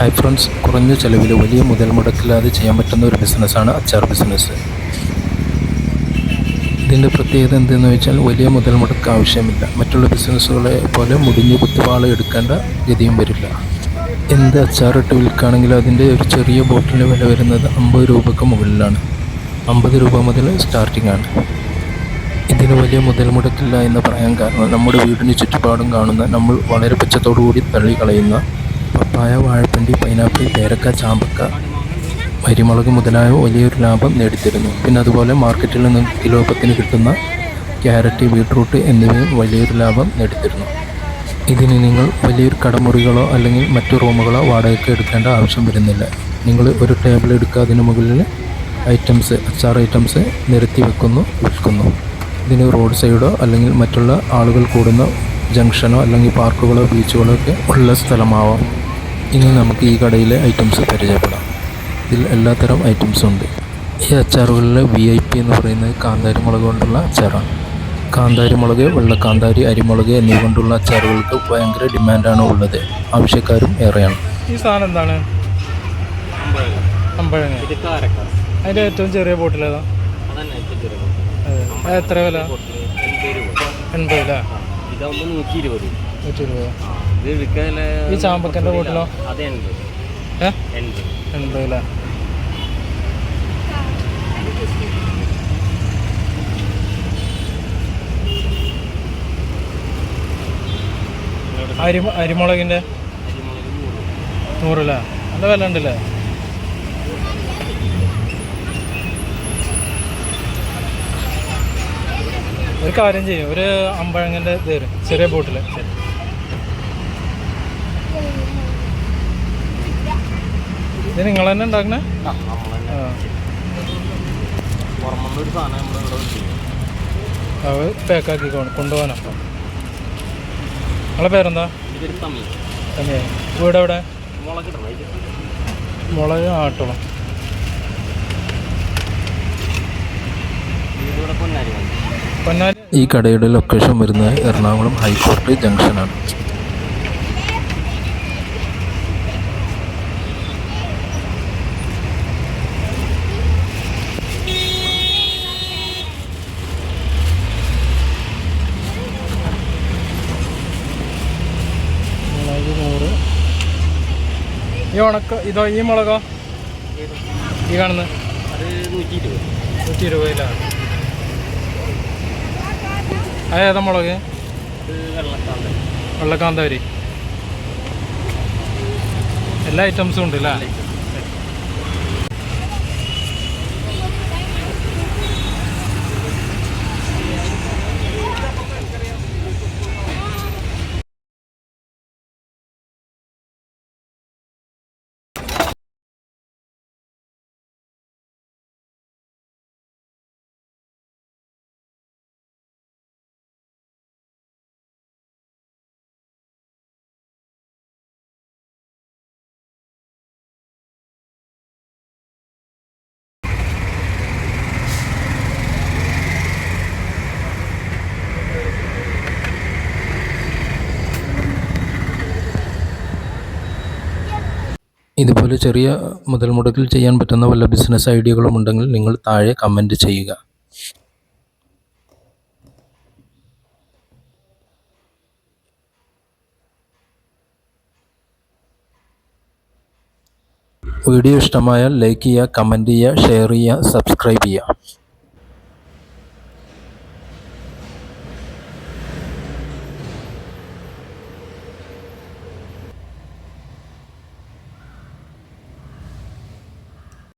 Hi friends, കുറഞ്ഞ ചിലവിൽ വലിയ മുതൽ മുടക്കില്ലാതെ ചെയ്യാൻ പറ്റുന്ന ഒരു ബിസിനസ്സാണ് അച്ചാർ ബിസിനസ്. ഇതിൻ്റെ പ്രത്യേകത എന്തെന്ന് വെച്ചാൽ വലിയ മുതൽ മുടക്ക് ആവശ്യമില്ല. മറ്റുള്ള ബിസിനസ്സുകളെ പോലെ മുടിഞ്ഞ് കുത്തുവാള എടുക്കേണ്ട ഗതിയും വരില്ല. എന്ത് അച്ചാറിട്ട് വിൽക്കുകയാണെങ്കിലും അതിൻ്റെ ഒരു ചെറിയ ബോട്ടിലിന് വില വരുന്നത് 50 രൂപയ്ക്ക് മുകളിലാണ്. 50 രൂപ മുതൽ സ്റ്റാർട്ടിംഗ് ആണ്. ഇതിന് വലിയ മുതൽ മുടക്കില്ല എന്ന് പറയാൻ കാരണം നമ്മുടെ വീടിന് ചുറ്റുപാടും കാണുന്ന നമ്മൾ വളരെ പുച്ഛത്തോടുകൂടി തള്ളിക്കളയുന്ന പപ്പായ, വാഴപ്പിണ്ടി, പൈനാപ്പിൾ, പേരക്ക, ചാമ്പക്ക, അരിമുളക് മുതലായ വലിയൊരു ലാഭം നേടിത്തരുന്നു. പിന്നെ അതുപോലെ മാർക്കറ്റിൽ നിന്ന് കിലോ 10 കിട്ടുന്ന ക്യാരറ്റ്, ബീട്രൂട്ട് എന്നിവയും വലിയൊരു ലാഭം നേടിത്തരുന്നു. ഇതിന് നിങ്ങൾ വലിയൊരു കടമുറികളോ അല്ലെങ്കിൽ മറ്റു റൂമുകളോ വാടകയ്ക്ക് എടുക്കേണ്ട ആവശ്യം വരുന്നില്ല. നിങ്ങൾ ഒരു ടേബിൾ എടുക്കുക, അതിന് മുകളിൽ അച്ചാർ ഐറ്റംസ് നിരത്തി വിൽക്കുന്നു. ഇതിന് റോഡ് സൈഡോ അല്ലെങ്കിൽ മറ്റുള്ള ആളുകൾ കൂടുന്ന ജംഗ്ഷനോ അല്ലെങ്കിൽ പാർക്കുകളോ ബീച്ചുകളോ ഒക്കെ ഉള്ള സ്ഥലമാവാം. ഇനി നമുക്ക് ഈ കടയിലെ ഐറ്റംസ് പരിചയപ്പെടാം. ഇതിൽ എല്ലാത്തരം ഐറ്റംസും ഉണ്ട്. ഈ അച്ചാറുകളിലെ VIP എന്ന് പറയുന്നത് കാന്താരി മുളക് കൊണ്ടുള്ള അച്ചാറാണ്. കാന്താരി മുളക്, വെള്ളക്കാന്താരി, അരിമുളക് എന്നിവ കൊണ്ടുള്ള അച്ചാറുകൾക്ക് ഭയങ്കര ഡിമാൻഡാണ് ഉള്ളത്. ആവശ്യക്കാരും ഏറെയാണ്. ഈ സാധനം എന്താണ്? അമ്പഴങ്ങ. അതിൻ്റെ ഏറ്റവും ചെറിയ ബോട്ടിലേതാ? എത്ര വില? 80 അല്ലേ? 120 രൂപ. ഈ ചാമ്പക്കൻ്റെ ബോട്ടിലോ? 80 അല്ലേ? അരിമുളകിൻ്റെ 100 അല്ലേ? നല്ല വില ഉണ്ടല്ലേ? ഒരു കാര്യം ചെയ്യും, ഒരു അമ്പഴങ്ങൻ്റെ തരും ചെറിയ ബോട്ടിൽ. ഇത് നിങ്ങൾ തന്നെ ഉണ്ടാക്കണേ? അത് പാക്കാക്കി കൊണ്ടുപോകാനോ? നിങ്ങളെ പേരെന്താ? തന്നെ. വീട് എവിടെ? മുളക് ആട്ടോളം. ഈ കടയുടെ ലൊക്കേഷൻ വരുന്നത് എറണാകുളം ഹൈക്കോർട്ട് ജംഗ്ഷനാണ്. ഈ മുളകോ? ഈ കാണുന്നത് 120 രൂപയിലാണ്. അതേതാ മുളക്? വെള്ളക്കാന്താരി. എല്ലാ ഐറ്റംസും ഉണ്ട് അല്ലേ? ഇതുപോലെ ചെറിയ മുതൽ മുടക്കിൽ ചെയ്യാൻ പറ്റുന്ന വല്ല ബിസിനസ് ഐഡിയകളും ഉണ്ടെങ്കിൽ നിങ്ങൾ താഴെ കമൻറ്റ് ചെയ്യുക. വീഡിയോ ഇഷ്ടമായാൽ ലൈക്ക് ചെയ്യുക, കമൻറ്റ് ചെയ്യുക, ഷെയർ ചെയ്യുക, സബ്സ്ക്രൈബ് ചെയ്യുക.